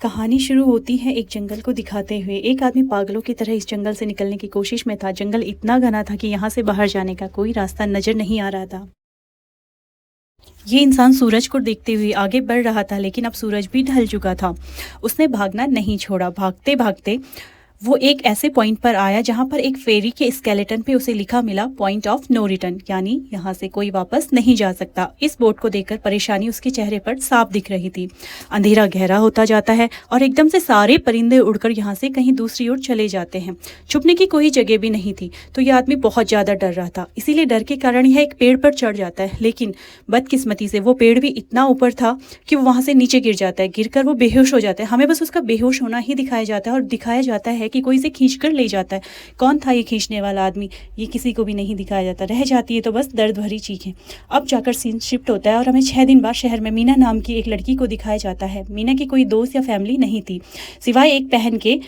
कहानी शुरू होती है एक जंगल को दिखाते हुए। एक आदमी पागलों की तरह इस जंगल से निकलने की कोशिश में था। जंगल इतना घना था कि यहाँ से बाहर जाने का कोई रास्ता नजर नहीं आ रहा था। ये इंसान सूरज को देखते हुए आगे बढ़ रहा था, लेकिन अब सूरज भी ढल चुका था। उसने भागना नहीं छोड़ा। भागते भागते वो एक ऐसे पॉइंट पर आया जहां पर एक फेरी के स्केलेटन पे उसे लिखा मिला पॉइंट ऑफ नो रिटर्न, यानी यहाँ से कोई वापस नहीं जा सकता। इस बोर्ड को देखकर परेशानी उसके चेहरे पर साफ दिख रही थी। अंधेरा गहरा होता जाता है और एकदम से सारे परिंदे उड़कर यहाँ से कहीं दूसरी ओर चले जाते हैं। छुपने की कोई जगह भी नहीं थी, तो यह आदमी बहुत ज़्यादा डर रहा था। इसीलिए डर के कारण यह एक पेड़ पर चढ़ जाता है, लेकिन बदकिस्मती से वो पेड़ भी इतना ऊपर था कि वो वहाँ से नीचे गिर जाता है। गिरकर वो बेहोश हो जाता है। हमें बस उसका बेहोश होना ही दिखाया जाता है और दिखाया जाता है कि कोई इसे खींच कर ले जाता है। कौन था ये खींचने वाला आदमी, ये किसी को भी नहीं दिखाया जाता। रह जाती है तो बस दर्द भरी चीखें। अब जाकर सीन शिफ्ट होता है और हमें 6 दिन बाद शहर में मीना नाम की एक लड़की को दिखाया जाता है। मीना की कोई दोस्त या फैमिली नहीं थी सिवाय एक बहन के।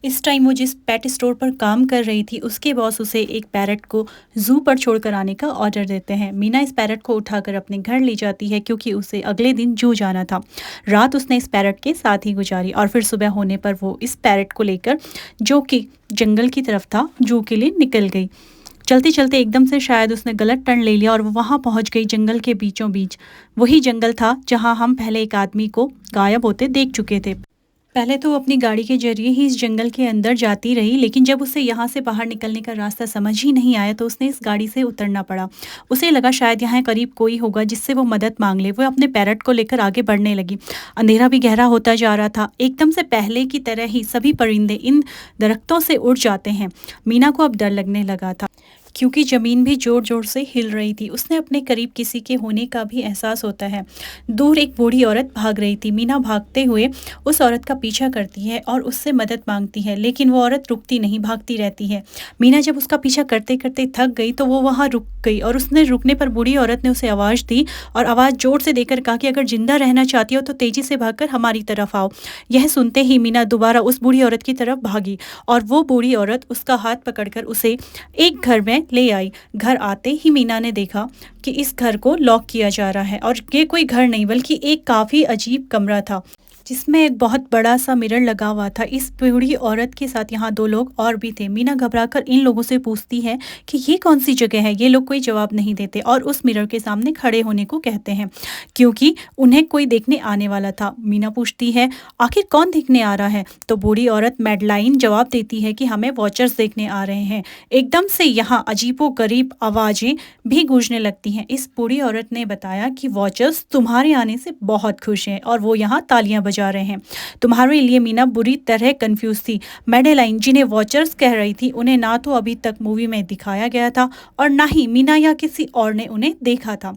इस टाइम वो जिस पेट स्टोर पर काम कर रही थी, उसके बॉस उसे एक पैरट को जू पर छोड़कर आने का ऑर्डर देते हैं। मीना इस पैरट को उठाकर अपने घर ले जाती है क्योंकि उसे अगले दिन जू जाना था। रात उसने इस पैरट के साथ ही गुजारी और फिर सुबह होने पर वो इस पैरट को लेकर, जो कि जंगल की तरफ था, जू के लिए निकल गई। चलते चलते एकदम से शायद उसने गलत टर्न ले लिया और वो वहाँ पहुँच गई जंगल के बीचों बीच। वही जंगल था जहाँ हम पहले एक आदमी को गायब होते देख चुके थे। पहले तो वो अपनी गाड़ी के जरिए ही इस जंगल के अंदर जाती रही, लेकिन जब उसे यहाँ से बाहर निकलने का रास्ता समझ ही नहीं आया तो उसने इस गाड़ी से उतरना पड़ा। उसे लगा शायद यहाँ करीब कोई होगा जिससे वो मदद मांग ले। वो अपने पैरट को लेकर आगे बढ़ने लगी। अंधेरा भी गहरा होता जा रहा था। एकदम से पहले की तरह ही सभी परिंदे इन दरख्तों से उड़ जाते हैं। मीना को अब डर लगने लगा था क्योंकि ज़मीन भी ज़ोर ज़ोर से हिल रही थी। उसने अपने करीब किसी के होने का भी एहसास होता है। दूर एक बूढ़ी औरत भाग रही थी। मीना भागते हुए उस औरत का पीछा करती है और उससे मदद मांगती है, लेकिन वो औरत रुकती नहीं, भागती रहती है। मीना जब उसका पीछा करते करते थक गई तो वो वहाँ रुक गई और उसने रुकने पर बूढ़ी औरत ने उसे आवाज़ दी और आवाज़ जोर से देकर कहा कि अगर जिंदा रहना चाहती हो तो तेज़ी से भागकर हमारी तरफ आओ। यह सुनते ही मीना दोबारा उस बूढ़ी औरत की तरफ भागी और वो बूढ़ी औरत उसका हाथ पकड़कर उसे एक घर में ले आई। घर आते ही मीना ने देखा कि इस घर को लॉक किया जा रहा है और ये कोई घर नहीं बल्कि एक काफ़ी अजीब कमरा था जिसमें एक बहुत बड़ा सा मिरर लगा हुआ था। इस बूढ़ी औरत के साथ यहाँ 2 लोग और भी थे। मीना घबराकर इन लोगों से पूछती है कि ये कौन सी जगह है। ये लोग कोई जवाब नहीं देते और उस मिरर के सामने खड़े होने को कहते हैं क्योंकि उन्हें कोई देखने आने वाला था। मीना पूछती है आखिर कौन देखने आ रहा है, तो बूढ़ी औरत मैडलाइन जवाब देती है कि हमें वॉचर्स देखने आ रहे हैं। एकदम से यहाँ अजीबोगरीब आवाज़ें भी गूंजने लगती हैं। इस बूढ़ी औरत ने बताया कि वॉचर्स तुम्हारे आने से बहुत खुश हैं और वो यहाँ तालियां जा रहे हैं तुम्हारे लिए। मीना बुरी तरह कंफ्यूज थी। मैडेलाइन जिन्हें वॉचर्स कह रही थी, उन्हें ना तो अभी तक मूवी में दिखाया गया था और ना ही मीना या किसी और ने उन्हें देखा था।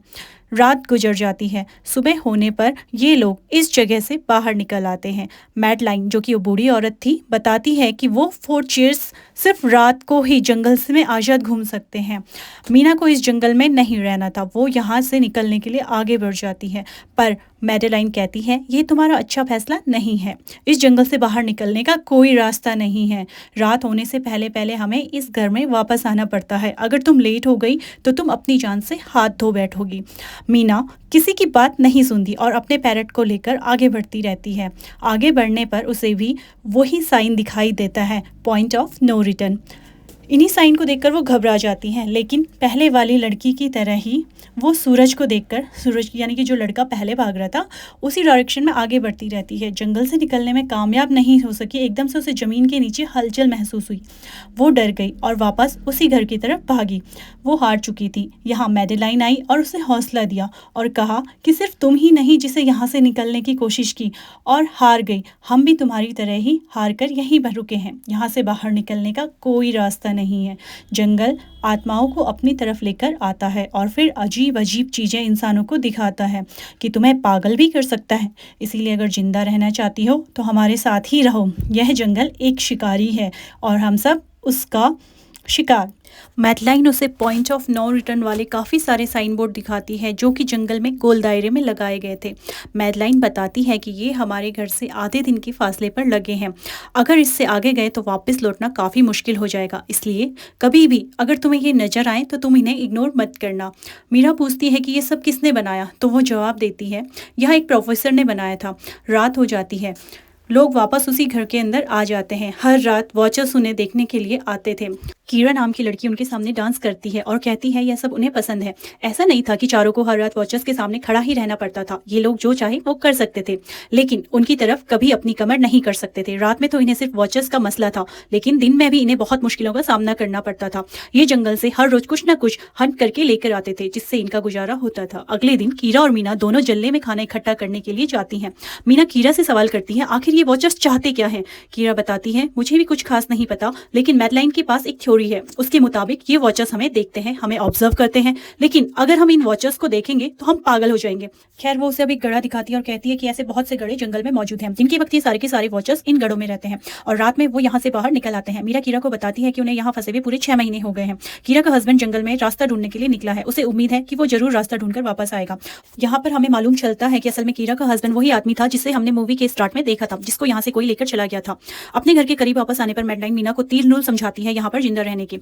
रात गुजर जाती है। सुबह होने पर ये लोग इस जगह से बाहर निकल आते हैं। मैडलाइन, जो कि वो बूढ़ी औरत थी, बताती है कि वो 4 चीयर्स सिर्फ रात को ही जंगल से में आज़ाद घूम सकते हैं। मीना को इस जंगल में नहीं रहना था। वो यहाँ से निकलने के लिए आगे बढ़ जाती है, पर मैडलाइन कहती है ये तुम्हारा अच्छा फैसला नहीं है। इस जंगल से बाहर निकलने का कोई रास्ता नहीं है। रात होने से पहले पहले हमें इस घर में वापस आना पड़ता है। अगर तुम लेट हो गई तो तुम अपनी जान से हाथ धो बैठोगी। मीना किसी की बात नहीं सुनती और अपने पैरट को लेकर आगे बढ़ती रहती है। आगे बढ़ने पर उसे भी वही साइन दिखाई देता है, पॉइंट ऑफ नो रिटर्न। इन्हीं साइन को देखकर वो घबरा जाती हैं, लेकिन पहले वाली लड़की की तरह ही वो सूरज को देखकर, सूरज यानी कि जो लड़का पहले भाग रहा था, उसी डायरेक्शन में आगे बढ़ती रहती है। जंगल से निकलने में कामयाब नहीं हो सकी। एकदम से उसे ज़मीन के नीचे हलचल महसूस हुई। वो डर गई और वापस उसी घर की तरफ भागी। वो हार चुकी थी। यहाँ मैडेलाइन आई और उसे हौसला दिया और कहा कि सिर्फ तुम ही नहीं जिसे यहाँ से निकलने की कोशिश की और हार गई, हम भी तुम्हारी तरह ही हार कर यहीं पर रुके हैं। यहाँ से बाहर निकलने का कोई रास्ता नहीं है। जंगल आत्माओं को अपनी तरफ लेकर आता है और फिर अजीब अजीब चीज़ें इंसानों को दिखाता है कि तुम्हें पागल भी कर सकता है। इसीलिए अगर जिंदा रहना चाहती हो तो हमारे साथ ही रहो। यह जंगल एक शिकारी है और हम सब उसका शिकार। मैडलाइन उसे पॉइंट ऑफ नो रिटर्न वाले काफ़ी सारे साइन बोर्ड दिखाती है जो कि जंगल में गोल दायरे में लगाए गए थे। मैडलाइन बताती है कि ये हमारे घर से आधे दिन के फासले पर लगे हैं। अगर इससे आगे गए तो वापस लौटना काफ़ी मुश्किल हो जाएगा, इसलिए कभी भी अगर तुम्हें ये नज़र आए तो तुम इन्हें इग्नोर मत करना। मीरा पूछती है कि ये सब किसने बनाया, तो वो जवाब देती है यह एक प्रोफेसर ने बनाया था। रात हो जाती है। लोग वापस उसी घर के अंदर आ जाते हैं। हर रात वॉचर्स उन्हें देखने के लिए आते थे। कीरा नाम की लड़की उनके सामने डांस करती है और कहती है यह सब उन्हें पसंद है। ऐसा नहीं था कि चारों को हर रात वॉचर्स के सामने खड़ा ही रहना पड़ता था। ये लोग जो चाहे वो कर सकते थे, लेकिन उनकी तरफ कभी अपनी कमर नहीं कर सकते थे। रात में तो इन्हें सिर्फ वॉचर्स का मसला था, लेकिन दिन में भी इन्हें बहुत मुश्किलों का सामना करना पड़ता था। ये जंगल से हर रोज कुछ न कुछ हंट करके लेकर आते थे, जिससे इनका गुजारा होता था। अगले दिन कीरा और मीना दोनों जल्ले में खाना इकट्ठा करने के लिए जाती हैं। मीना कीरा से सवाल करती है आखिर ये वॉचर्स चाहते क्या है। कीरा बताती है मुझे भी कुछ खास नहीं पता, लेकिन मैडलाइन के पास एक थ्योरी है। उसके मुताबिक ये वॉचर्स हमें देखते हैं, हमें ऑब्जर्व करते हैं, लेकिन अगर हम इन वॉचर्स को देखेंगे तो हम पागल हो जाएंगे। खैर वो उसे अब एक गड़ा दिखाती है और कहती है कि ऐसे बहुत से गड़े जंगल में मौजूद हैं। दिन के वक्त ये सारे के सारे वॉचर्स इन गड़ों में रहते हैं और रात में वो यहाँ से बाहर निकल आते हैं। मीरा कीरा को बताती है कि उन्हें यहाँ फंसे हुए पूरे 6 महीने हो गए हैं। कीरा का हस्बैंड जंगल में रास्ता ढूंढने के लिए निकला है। उसे उम्मीद है कि वो जरूर रास्ता ढूंढकर वापस आएगा। यहाँ पर हमें मालूम चलता है कि असल में कीरा का हस्बैंड वही आदमी था जिसे हमने मूवी के स्टार्ट में देखा था, जिसको यहाँ से कोई लेकर चला गया था। अपने घर के करीब वापस आने पर मैडलाइन मीना को 3 रूल समझाती है यहाँ पर जिंदा रहने की।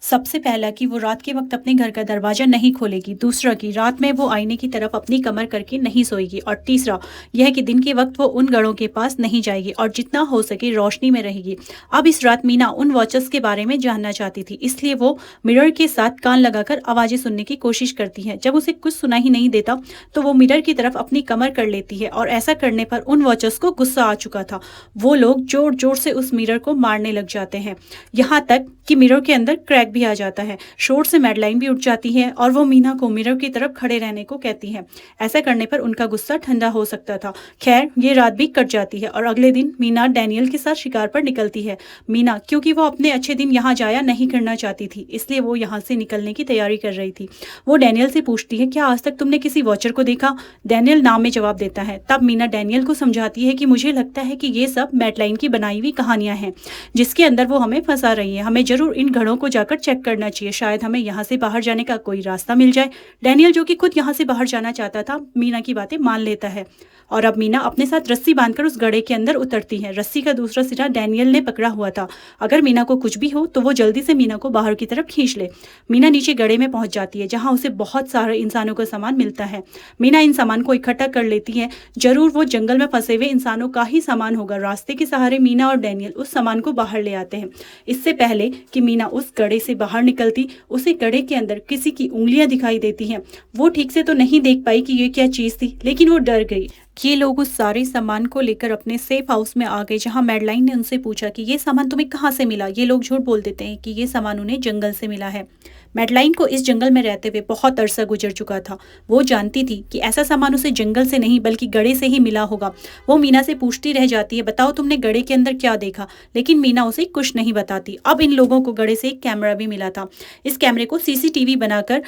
सबसे पहला कि वो रात के वक्त अपने घर का दरवाजा नहीं खोलेगी। दूसरा कि रात में वो आईने की तरफ अपनी कमर करके नहीं सोएगी। और तीसरा यह कि दिन के वक्त वो उन गड़ों के पास नहीं जाएगी और जितना हो सके रोशनी में रहेगी। अब इस रात मीना उन वॉचर्स के बारे में जानना चाहती थी, इसलिए वो मिरर के साथ कान लगाकर आवाजें सुनने की कोशिश करती है। जब उसे कुछ सुना ही नहीं देता तो वो मिरर की तरफ अपनी कमर कर लेती है और ऐसा करने पर उन वॉचर्स को गुस्सा आ चुका था। वो लोग जोर जोर से उस मिरर को मारने लग जाते हैं, यहाँ तक कि मिरर के अंदर क्रैक भी आ जाता है। शोर से मैडलाइन भी उठ जाती है और वो मीना को मिरर की तरफ खड़े रहने को कहती है। ऐसा करने पर उनका गुस्सा ठंडा हो सकता था। खैर ये रात भी कट जाती है और अगले दिन मीना डैनियल के साथ शिकार पर निकलती है। मीना क्योंकि वो अपने अच्छे दिन यहाँ जाया नहीं करना चाहती थी, इसलिए वो यहाँ से निकलने की तैयारी कर रही थी। वो डैनियल से पूछती है क्या आज तक तुमने किसी वॉचर को देखा। डैनियल नाम में जवाब देता है। तब मीना डैनियल को समझाती है कि मुझे लगता है कि ये सब मैडलाइन की बनाई हुई कहानियां हैं, जिसके अंदर वो हमें फंसा रही है। हमें जरूर इन घड़ों को जाकर चेक करना चाहिए, शायद हमें यहाँ से बाहर जाने का कोई रास्ता मिल जाए। डैनियल जो कि खुद यहाँ से बाहर जाना चाहता था, मीना की बातें मान लेता है और अब मीना अपने साथ रस्सी बांधकर उस गड्ढे के अंदर उतरती है। रस्सी का दूसरा सिरा डैनियल ने पकड़ा हुआ था। अगर मीना को कुछ भी हो तो वो जल्दी से मीना को बाहर की तरफ खींच ले। मीना नीचे गड्ढे में पहुंच जाती है, जहां उसे बहुत सारे इंसानों का सामान मिलता है। मीना इन सामान को इकट्ठा कर लेती है। जरूर वो जंगल में फंसे हुए इंसानों का ही सामान होगा। रास्ते के सहारे मीना और डैनियल उस सामान को बाहर ले आते हैं। इससे पहले कि मीना उस गड्ढे से बाहर निकलती, उसे गड्ढे के अंदर किसी की उंगलियां दिखाई देती हैं। वो ठीक से तो नहीं देख पाई कि ये क्या चीज थी, लेकिन वो डर गई। ये लोग उस सारे सामान को लेकर अपने सेफ हाउस में आ गए, जहां मैडलाइन ने उनसे पूछा कि ये सामान तुम्हें कहाँ से मिला। ये लोग झूठ बोल देते हैं कि ये सामान उन्हें जंगल से मिला है। मैडलाइन को इस जंगल में रहते हुए बहुत अरसा गुजर चुका था। वो जानती थी कि ऐसा सामान उसे जंगल से नहीं बल्कि गड्ढे से ही मिला होगा। वो मीना से पूछती रह जाती है बताओ तुमने गड्ढे के अंदर क्या देखा, लेकिन मीना उसे कुछ नहीं बताती। अब इन लोगों को गड्ढे से एक कैमरा भी मिला था। इस कैमरे को सीसीटीवी बनाकर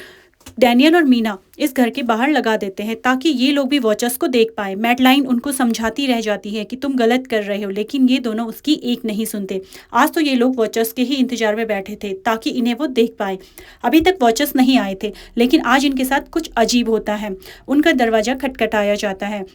डैनियल और मीना इस घर के बाहर लगा देते हैं ताकि ये लोग भी वॉचर्स को देख पाए। मैडलाइन उनको समझाती रह जाती है कि तुम गलत कर रहे हो, लेकिन ये दोनों उसकी एक नहीं सुनते। आज तो ये लोग वॉचर्स के ही इंतजार में बैठे थे ताकि इन्हें वो देख पाए। अभी तक वॉचर्स नहीं आए थे, लेकिन आज इनके साथ कुछ अजीब होता है। उनका दरवाजा खटखटाया जाता है।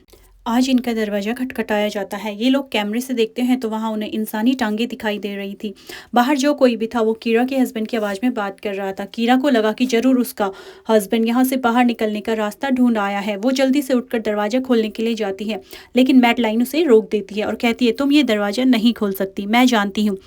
ये लोग कैमरे से देखते हैं तो वहाँ उन्हें इंसानी टांगे दिखाई दे रही थी। बाहर जो कोई भी था वो कीरा के हस्बैंड की आवाज़ में बात कर रहा था। कीरा को लगा कि जरूर उसका हस्बैंड यहाँ से बाहर निकलने का रास्ता ढूंढ आया है। वो जल्दी से उठकर दरवाज़ा खोलने के लिए जाती है, लेकिन मैडलाइन उसे रोक देती है और कहती है तुम ये दरवाज़ा नहीं खोल सकती, मैं जानती हूँ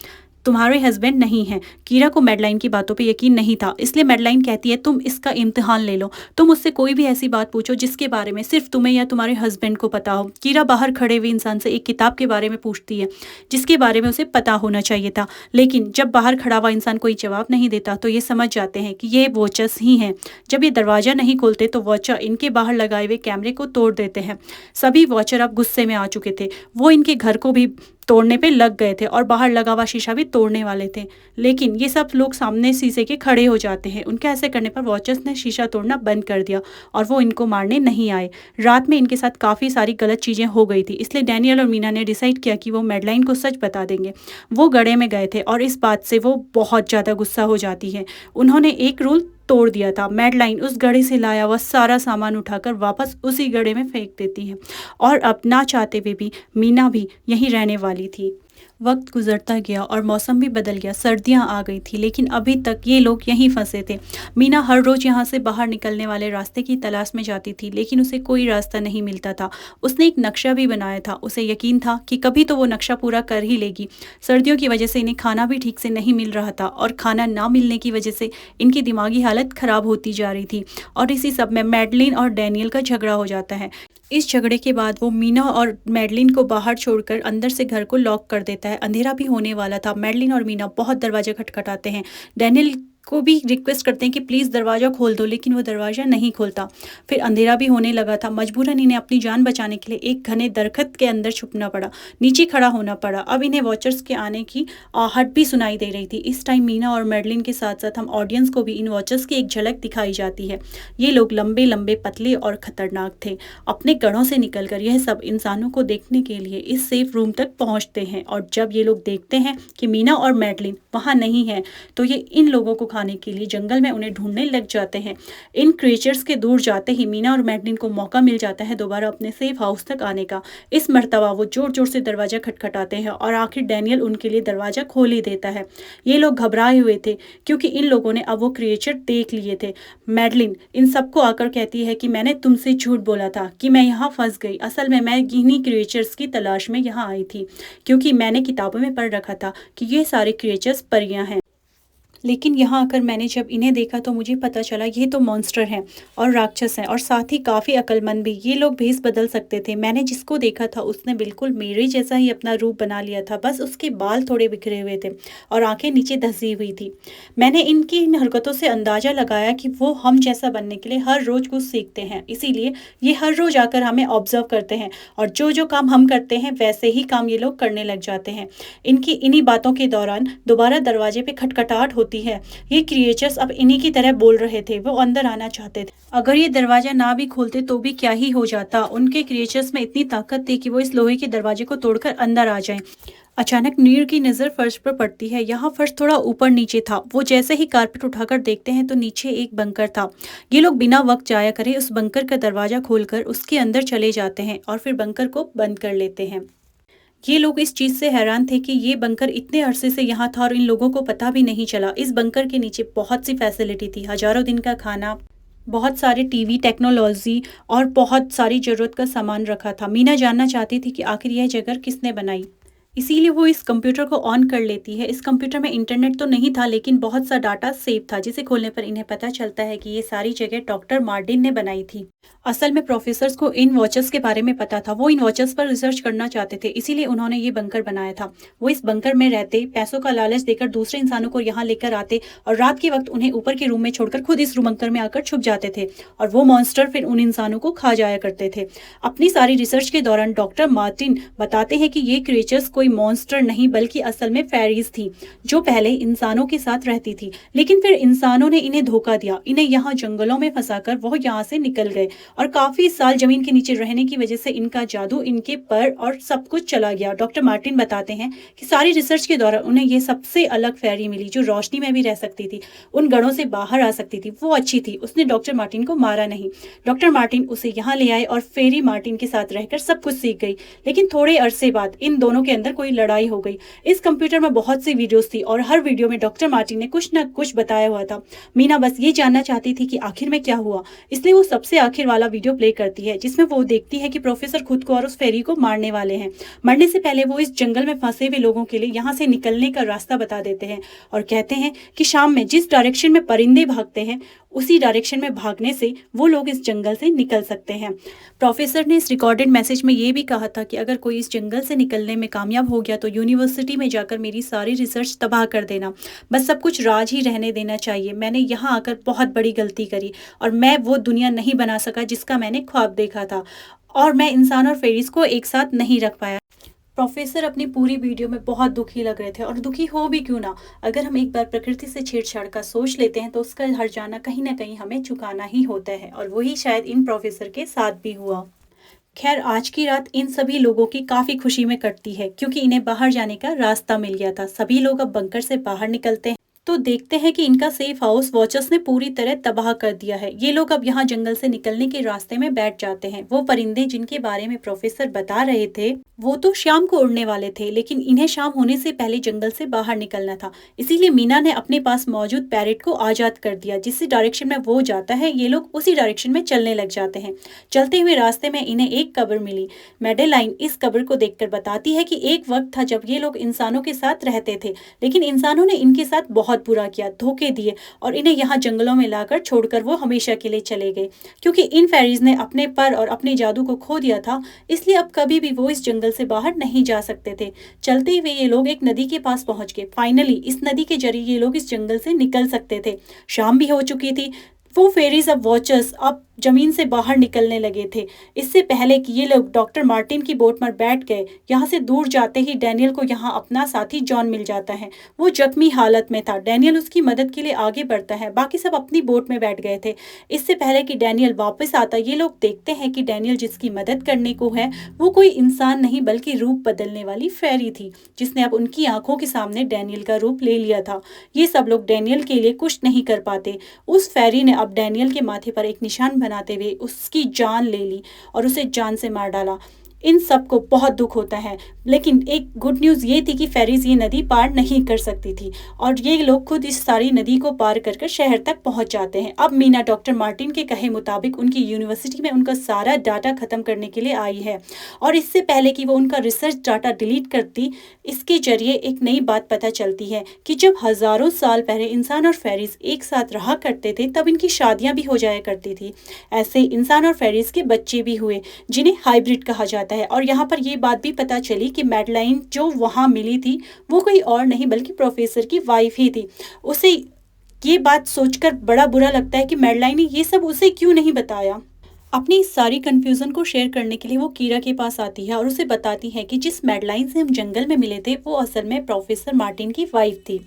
तुम्हारे हस्बैंड नहीं हैं। कीरा को मैडलाइन की बातों पे यकीन नहीं था, इसलिए मैडलाइन कहती है तुम इसका इम्तिहान ले लो। तुम उससे कोई भी ऐसी बात पूछो जिसके बारे में सिर्फ तुम्हें या तुम्हारे हस्बैंड को पता हो। कीरा बाहर खड़े हुए इंसान से एक किताब के बारे में पूछती है जिसके बारे में उसे पता होना चाहिए था, लेकिन जब बाहर खड़ा हुआ इंसान कोई जवाब नहीं देता तो ये समझ जाते हैं कि ये वॉचर्स ही हैं। जब ये दरवाज़ा नहीं खोलते तो वॉचर इनके बाहर लगाए हुए कैमरे को तोड़ देते हैं। सभी वॉचर अब गुस्से में आ चुके थे। वो इनके घर को भी तोड़ने पे लग गए थे और बाहर लगा हुआ शीशा भी तोड़ने वाले थे, लेकिन ये सब लोग सामने शीशे के खड़े हो जाते हैं। उनके ऐसे करने पर वॉचर्स ने शीशा तोड़ना बंद कर दिया और वो इनको मारने नहीं आए। रात में इनके साथ काफ़ी सारी गलत चीज़ें हो गई थी, इसलिए डैनियल और मीना ने डिसाइड किया कि वो मैडलाइन को सच बता देंगे। वो गड्ढे में गए थे और इस बात से वो बहुत ज़्यादा गुस्सा हो जाती है। उन्होंने एक रूल तोड़ दिया था। मैडलाइन उस गड्ढे से लाया हुआ सारा सामान उठाकर वापस उसी गड्ढे में फेंक देती है और अब ना चाहते हुए भी मीना भी यहीं रहने वाली थी। वक्त गुजरता गया और मौसम भी बदल गया, सर्दियां आ गई थी, लेकिन अभी तक ये लोग यहीं फंसे थे। मीना हर रोज यहाँ से बाहर निकलने वाले रास्ते की तलाश में जाती थी, लेकिन उसे कोई रास्ता नहीं मिलता था। उसने एक नक्शा भी बनाया था, उसे यकीन था कि कभी तो वो नक्शा पूरा कर ही लेगी। सर्दियों की वजह से इन्हें खाना भी ठीक से नहीं मिल रहा था और खाना ना मिलने की वजह से इनकी दिमागी हालत खराब होती जा रही थी। और इसी सब में मैडलिन और डैनियल का झगड़ा हो जाता है। इस झगड़े के बाद वो मीना और मैडलिन को बाहर छोड़कर अंदर से घर को लॉक कर देता है। अंधेरा भी होने वाला था। मैडलिन और मीना बहुत दरवाजा खटखटाते हैं। डैनियल को भी रिक्वेस्ट करते हैं कि प्लीज़ दरवाज़ा खोल दो, लेकिन वो दरवाज़ा नहीं खोलता। फिर अंधेरा भी होने लगा था। मजबूरन इन्हें अपनी जान बचाने के लिए एक घने दरख्त के अंदर छुपना पड़ा, नीचे खड़ा होना पड़ा। अब इन्हें वॉचर्स के आने की आहट भी सुनाई दे रही थी। इस टाइम मीना और मैडलिन के साथ साथ हम ऑडियंस को भी इन वॉचर्स की एक झलक दिखाई जाती है। ये लोग लंबे लंबे, पतले और खतरनाक थे। अपने गढ़ों से निकलकर यह सब इंसानों को देखने के लिए इस सेफ रूम तक पहुंचते हैं। और जब ये लोग देखते हैं कि मीना और मैडलिन वहाँ नहीं है, तो ये इन लोगों को खाने के लिए जंगल में उन्हें ढूंढने लग जाते हैं। इन क्रिएचर्स के दूर जाते ही मीना और मैडलिन को मौका मिल जाता है दोबारा अपने सेफ हाउस तक आने का। इस मर्तबा वो जोर जोर से दरवाजा खटखटाते हैं और आखिर डैनियल उनके लिए दरवाजा खोल ही देता है। ये लोग घबराए हुए थे क्योंकि इन लोगों ने अब वो क्रिएचर देख लिए थे। मैडलिन इन सबको आकर कहती है कि मैंने तुमसे झूठ बोला था कि मैं यहाँ फंस गई। असल में मैं इन्हीं क्रिएचर्स की तलाश में यहाँ आई थी, क्योंकि मैंने किताबों में पढ़ रखा था कि ये सारे क्रिएचर्स परियां हैं। लेकिन यहाँ आकर मैंने जब इन्हें देखा तो मुझे पता चला ये तो मॉन्स्टर हैं और राक्षस हैं और साथ ही काफ़ी अक्लमंद भी। ये लोग भेस बदल सकते थे। मैंने जिसको देखा था उसने बिल्कुल मेरे जैसा ही अपना रूप बना लिया था, बस उसके बाल थोड़े बिखरे हुए थे और आंखें नीचे धंसी हुई थी। मैंने इनकी इन हरकतों से अंदाज़ा लगाया कि वो हम जैसा बनने के लिए हर रोज़ कुछ सीखते हैं, इसीलिए ये हर रोज़ आकर हमें ऑब्जर्व करते हैं और जो जो काम हम करते हैं वैसे ही काम ये लोग करने लग जाते हैं। इनकी इन्हीं बातों के दौरान दोबारा दरवाजे पे खटखटाहट होती है। ये क्रिएचर्स अब इन्हीं की तरह बोल रहे थे। वो अंदर आना चाहते थे। अगर ये दरवाजा ना भी खोलते तो भी क्या ही हो जाता। उनके क्रिएचर्स में इतनी ताकत थी कि वो इस लोहे के दरवाजे को तोड़कर अंदर आ जाएं। अचानक नीर की नज़र फर्श पर पड़ती है। यहाँ फर्श थोड़ा ऊपर नीचे था। वो जैसे ही कारपेट उठाकर देखते हैं तो नीचे एक बंकर था। ये लोग बिना वक्त जाया करे उस बंकर का दरवाजा खोलकर उसके अंदर चले जाते हैं और फिर बंकर को बंद कर लेते हैं। ये लोग इस चीज़ से हैरान थे कि ये बंकर इतने अरसे से यहाँ था और इन लोगों को पता भी नहीं चला। इस बंकर के नीचे बहुत सी फैसिलिटी थी, हजारों दिन का खाना, बहुत सारे टीवी, टेक्नोलॉजी और बहुत सारी ज़रूरत का सामान रखा था। मीना जानना चाहती थी कि आखिर यह जगह किसने बनाई, इसीलिए वो इस कंप्यूटर को ऑन कर लेती है। इस कंप्यूटर में इंटरनेट तो नहीं था, लेकिन बहुत सा डाटा सेव था, जिसे खोलने पर इन्हें पता चलता है कि ये सारी जगह डॉक्टर मार्टिन ने बनाई थी। असल में प्रोफेसर्स को इन वॉचर्स के बारे में पता था। वो इन वॉचर्स पर रिसर्च करना चाहते थे, इसीलिए उन्होंने ये बंकर बनाया था। वो इस बंकर में रहते, पैसों का लालच देकर दूसरे इंसानों को यहाँ लेकर आते और रात के वक्त उन्हें ऊपर के रूम में छोड़कर खुद इस बंकर में आकर छुप जाते थे और वो मॉन्स्टर फिर उन इंसानों को खा जाया करते थे। अपनी सारी रिसर्च के दौरान डॉक्टर मार्टिन बताते हैं कि ये क्रिएचर्स कोई मॉन्स्टर नहीं बल्कि असल में फेरीज थी, जो पहले इंसानों के साथ रहती थी, लेकिन फिर इंसानों ने इन्हें धोखा दिया। इन्हें यहाँ जंगलों में फंसाकर वो यहाँ से निकल गए और काफी साल जमीन के नीचे रहने की वजह से इनका जादू, इनके पर और सब कुछ चला गया। डॉक्टर मार्टिन बताते हैं कि सारी रिसर्च के दौरान उन्हें ये सबसे अलग फेरी मिली जो रोशनी में भी रह सकती थी, उन गढ़ों से बाहर आ सकती थी। वो अच्छी थी, उसने डॉक्टर मार्टिन को मारा नहीं। डॉक्टर मार्टिन उसे यहाँ ले आए और फेरी मार्टिन के साथ रहकर सब कुछ सीख गई। लेकिन थोड़े अरसे बाद इन दोनों के अंदर कोई लड़ाई हो गई। इस कंप्यूटर में बहुत सी वीडियोस थी और हर वीडियो में डॉक्टर मार्टिन ने कुछ न कुछ बताया हुआ था। मीना बस ये जानना चाहती थी कि आखिर में क्या हुआ, इसलिए वो सबसे आखिर वाला वीडियो प्ले करती है, जिसमें वो देखती है कि प्रोफेसर खुद को और उस फेरी को मारने वाले हैं। मरने से पहले वो इस जंगल में फंसे हुए लोगों के लिए यहाँ से निकलने का रास्ता बता देते हैं और कहते हैं कि शाम में जिस डायरेक्शन में परिंदे भागते हैं उसी डायरेक्शन में भागने से वो लोग इस जंगल से निकल सकते हैं। प्रोफेसर ने इस रिकॉर्डेड मैसेज में ये भी कहा था कि अगर कोई इस जंगल से निकलने में कामयाब हो गया तो यूनिवर्सिटी में जाकर मेरी सारी रिसर्च तबाह कर देना, बस सब कुछ राज ही रहने देना चाहिए। मैंने यहाँ आकर बहुत बड़ी गलती करी और मैं वो दुनिया नहीं बना सका जिसका मैंने ख्वाब देखा था और मैं इंसान और फेरीज को एक साथ नहीं रख पाया। प्रोफेसर अपनी पूरी वीडियो में बहुत दुखी लग रहे थे और दुखी हो भी क्यों ना, अगर हम एक बार प्रकृति से छेड़छाड़ का सोच लेते हैं तो उसका हर जाना कहीं ना कहीं हमें चुकाना ही होता है और वही शायद इन प्रोफेसर के साथ भी हुआ। खैर, आज की रात इन सभी लोगों की काफ़ी खुशी में कटती है क्योंकि इन्हें बाहर जाने का रास्ता मिल गया था। सभी लोग अब बंकर से बाहर निकलते हैं तो देखते हैं कि इनका सेफ हाउस वॉचर्स ने पूरी तरह तबाह कर दिया है। ये लोग अब यहाँ जंगल से निकलने के रास्ते में बैठ जाते हैं। वो परिंदे जिनके बारे में प्रोफेसर बता रहे थे वो तो शाम को उड़ने वाले थे, लेकिन इन्हें शाम होने से पहले जंगल से बाहर निकलना था। इसीलिए मीना ने अपने पास मौजूद पैरेट को आजाद कर दिया। जिस डायरेक्शन में वो जाता है ये लोग उसी डायरेक्शन में चलने लग जाते हैं। चलते हुए रास्ते में इन्हें एक कब्र मिली। मेडेलाइन इस कब्र को देखकर बताती है कि एक वक्त था जब ये लोग इंसानों के साथ रहते थे, लेकिन इंसानों ने इनके साथ बहुत बुरा किया, धोखे दिए और इन्हें यहाँ जंगलों में लाकर छोड़कर वो हमेशा के लिए चले गए। क्योंकि इन फेरीज ने अपने पर और अपने जादू को खो दिया था, इसलिए अब कभी भी वो इस जंगल से बाहर नहीं जा सकते थे। चलते हुए ये लोग एक नदी के पास पहुंच गए। फाइनली इस नदी के जरिए ये लोग इस जंगल से निकल सकते थे। शाम भी हो चुकी थी। वो फेरीज अब वॉचर्स अब जमीन से बाहर निकलने लगे थे। इससे पहले कि ये लोग डॉक्टर मार्टिन की बोट में बैठ गए। यहाँ से दूर जाते ही डैनियल को यहाँ अपना साथी जॉन मिल जाता है। वो जख्मी हालत में था। डैनियल उसकी मदद के लिए आगे बढ़ता है। बाकी सब अपनी बोट में बैठ गए थे। इससे पहले कि डैनियल वापस आता ये लोग देखते हैं कि डैनियल जिसकी मदद करने को है वो कोई इंसान नहीं बल्कि रूप बदलने वाली फेरी थी, जिसने अब उनकी आंखों के सामने डैनियल का रूप ले लिया था। ये सब लोग डैनियल के लिए कुछ नहीं कर पाते। उस फेरी ने अब डैनियल के माथे पर एक निशान बनाते हुए उसकी जान ले ली और उसे जान से मार डाला। इन सबको बहुत दुख होता है, लेकिन एक गुड न्यूज़ ये थी कि फेरीज ये नदी पार नहीं कर सकती थी और ये लोग खुद इस सारी नदी को पार कर शहर तक पहुंच जाते हैं। अब मीना डॉक्टर मार्टिन के कहे मुताबिक उनकी यूनिवर्सिटी में उनका सारा डाटा खत्म करने के लिए आई है और इससे पहले कि वो उनका रिसर्च डाटा डिलीट करती, इसके जरिए एक नई बात पता चलती है कि जब हजारों साल पहले इंसान और फेरीज एक साथ रहा करते थे तब इनकी शादियां भी हो जाया करती थी। ऐसे इंसान और फेरीज के बच्चे भी हुए जिन्हें हाइब्रिड कहा जाता है। और यहाँ पर ये बात भी पता चली कि मैडलाइन जो वहाँ मिली थी वो कोई और नहीं बल्कि प्रोफेसर की वाइफ ही थी। उसे ये बात सोचकर बड़ा बुरा लगता है कि मैडलाइन ने ये सब उसे क्यों नहीं बताया। अपनी इस सारी कंफ्यूजन को शेयर करने के लिए वो कीरा के पास आती है और उसे बताती है कि जिस मैडलाइन से हम जंगल में मिले थे वो असल में प्रोफेसर मार्टिन की वाइफ थी,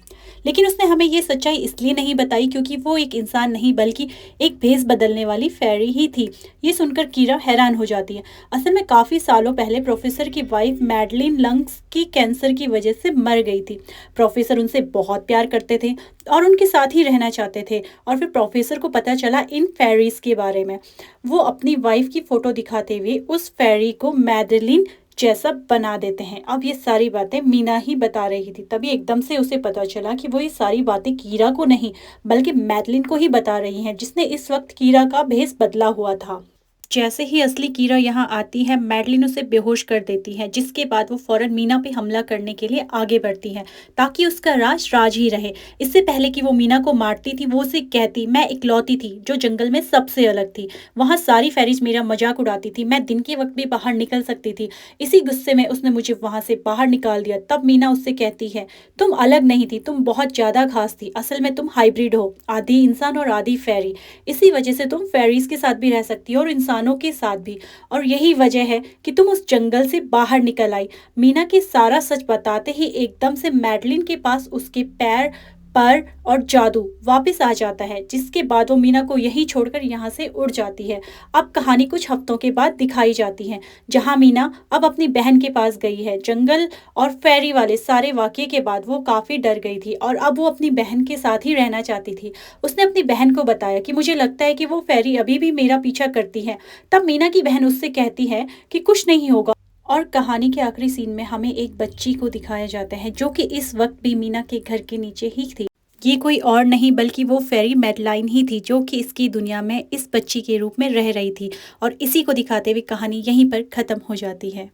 लेकिन उसने हमें ये सच्चाई इसलिए नहीं बताई क्योंकि वो एक इंसान नहीं बल्कि एक भेस बदलने वाली फेरी ही थी। ये सुनकर कीरा हैरान हो जाती है। असल में काफ़ी सालों पहले प्रोफेसर की वाइफ मैडलिन लंग्स की कैंसर की वजह से मर गई थी। प्रोफेसर उनसे बहुत प्यार करते थे और उनके साथ ही रहना चाहते थे और फिर प्रोफेसर को पता चला इन फेरीज के बारे में। वो अपनी वाइफ की फोटो दिखाते हुए उस फेरी को मैडलिन जैसा बना देते हैं। अब ये सारी बातें मीना ही बता रही थी। तभी एकदम से उसे पता चला कि वो ये सारी बातें कीरा को नहीं बल्कि मैडलिन को ही बता रही हैं, जिसने इस वक्त कीरा का भेस बदला हुआ था। जैसे ही असली कीरा यहाँ आती है मैडलिन उसे बेहोश कर देती है, जिसके बाद वो फौरन मीना पे हमला करने के लिए आगे बढ़ती है ताकि उसका राज राज ही रहे। इससे पहले कि वो मीना को मारती थी वो उसे कहती मैं इकलौती थी जो जंगल में सबसे अलग थी। वहाँ सारी फेरीज मेरा मजाक उड़ाती थी। मैं दिन के वक्त भी बाहर निकल सकती थी। इसी गुस्से में उसने मुझे वहाँ से बाहर निकाल दिया। तब मीना उससे कहती है तुम अलग नहीं थी, तुम बहुत ज़्यादा खास थी। असल में तुम हाइब्रिड हो, आधी इंसान और आधी फेरी। इसी वजह से तुम फेरीज के साथ भी रह सकती हो और इंसानों के साथ भी, और यही वजह है कि तुम उस जंगल से बाहर निकल आई। मीना के सारा सच बताते ही एकदम से मैडलिन के पास उसके पैर पर और जादू वापस आ जाता है, जिसके बाद वो मीना को यही छोड़कर यहाँ से उड़ जाती है। अब कहानी कुछ हफ्तों के बाद दिखाई जाती है जहाँ मीना अब अपनी बहन के पास गई है। जंगल और फेरी वाले सारे वाकये के बाद वो काफ़ी डर गई थी और अब वो अपनी बहन के साथ ही रहना चाहती थी। उसने अपनी बहन को बताया कि मुझे लगता है कि वो फेरी अभी भी मेरा पीछा करती है। तब मीना की बहन उससे कहती है कि कुछ नहीं होगा। और कहानी के आखिरी सीन में हमें एक बच्ची को दिखाया जाता है जो कि इस वक्त भी मीना के घर के नीचे ही थी। ये कोई और नहीं बल्कि वो फेरी मैडलाइन ही थी जो कि इसकी दुनिया में इस बच्ची के रूप में रह रही थी। और इसी को दिखाते हुए कहानी यहीं पर ख़त्म हो जाती है।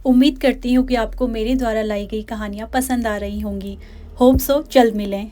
उम्मीद करती हूँ कि आपको मेरे द्वारा लाई गई कहानियाँ पसंद आ रही होंगी। होप सो जल्द मिलें।